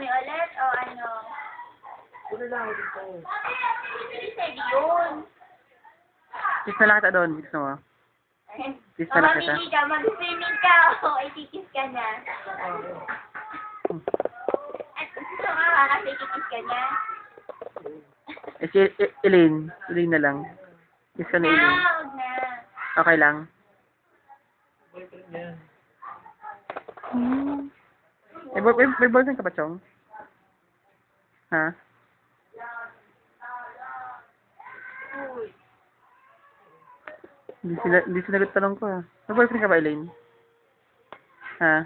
ulit o ano? Una lang ako dito. Hindi pwede yun. Kiss na lang kita doon. Gusto mo? Kiss na lang kita. Mamamili ka, mag-swimming ka, o ikikiss ka na. At gusto nga kasi ikikiss ka na. Eh, si Elaine. Elaine na lang. Kiss ka na Elaine. Huwag na. Okay lang. Boyfriend yan. May boyfriend ka ba, Chong? Ha? Hindi sinagot tanong ko, ha? May boyfriend ka ba, Elaine? Ha?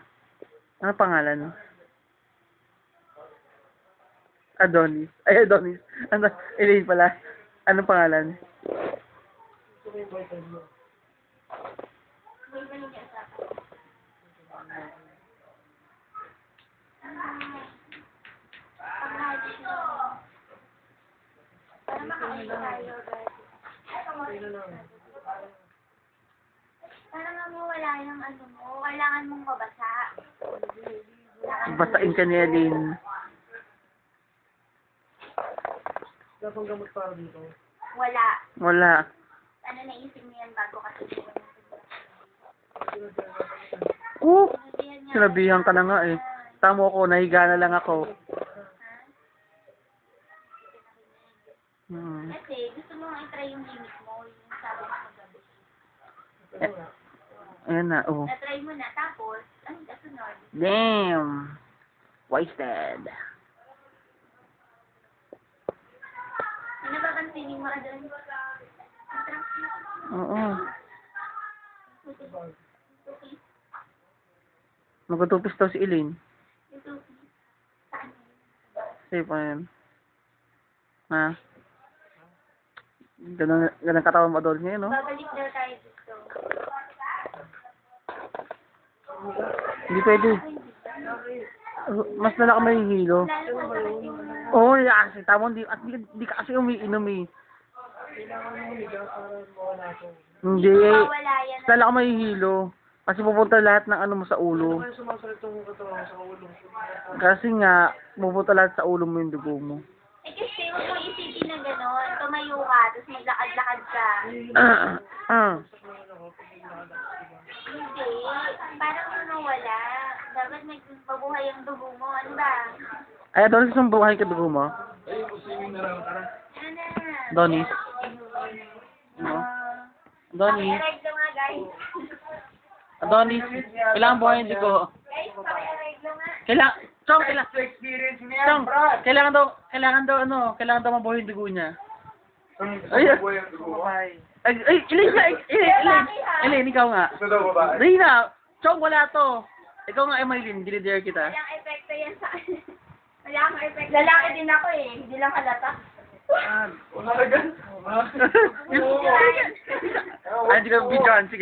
Ano pangalan? Adonis. Ay, Adonis. Ano? Elaine pala. Anong pangalan? Gusto ko yung boyfriend mo. Boyfriend niya sa akin. Para makain tayo, guys. Sino lang? Para nga mawala yung ano mo, kailangan mong mabasa. Basain ka ni Elaine. Wala pang gamot para dito. Wala. Wala. Ano naisip mo yan bago kasi Sinabihan ka na nga eh. Tamo ko, nahiga na lang ako. Kasi gusto mo i-try yung limit mo, yung sabi mo kagabi. Ayan na, oh. Na-try mo na, tapos, anong kasunod? Damn! Wasted. Ano ba pansinin mo doon? Oo. Magtutupis daw si Elaine. Safe pa yan. Ha? Ganang katawan mo doon ngayon, no? Babalik daw tayo dito. Hindi pwede. Mas nalaka may hilo. Lalo kung bakit yung Oo, kasi tamo, di ka kasi umiinom eh. Kailangan mo humiga para mawala ito. Hindi. mawala yan. Mas nalaka may hilo. Kasi pupunta lahat ng ano mo sa Ano ulo. kayo sumasalit yung katawan mo sa ulo? Kasi nga, pupunta lahat sa ulo mo yung dugo mo. Eh kasi huwag mo isipin na gano'n. Tumayo ka, tapos maglakad-lakad ka. Hindi. Parang mawala. Dapat may mabuhay ang dugo mo. Ano ba? Ay, Adonis, gusto mong buhayin ka dugo mo? Ano na? Adonis? No? Adonis? Pakiariglo nga, guys. Adonis, kailangan buhayin yung dugo. Guys, pakiariglo nga. Chong, Experience mo yan, Chong, Brad! kailangan daw mabuhay yung dugo niya. Ay, Elaine, ikaw nga. Ito daw babae. Rina, Chong, wala to. Ikaw nga, Emeline, dinidare kita. Walang epekto yan sa akin. Wala akong epekto. Lalaki din ako eh. Hindi lang halata. Wala ka gan? Ay, hindi ka bidyan. Sige.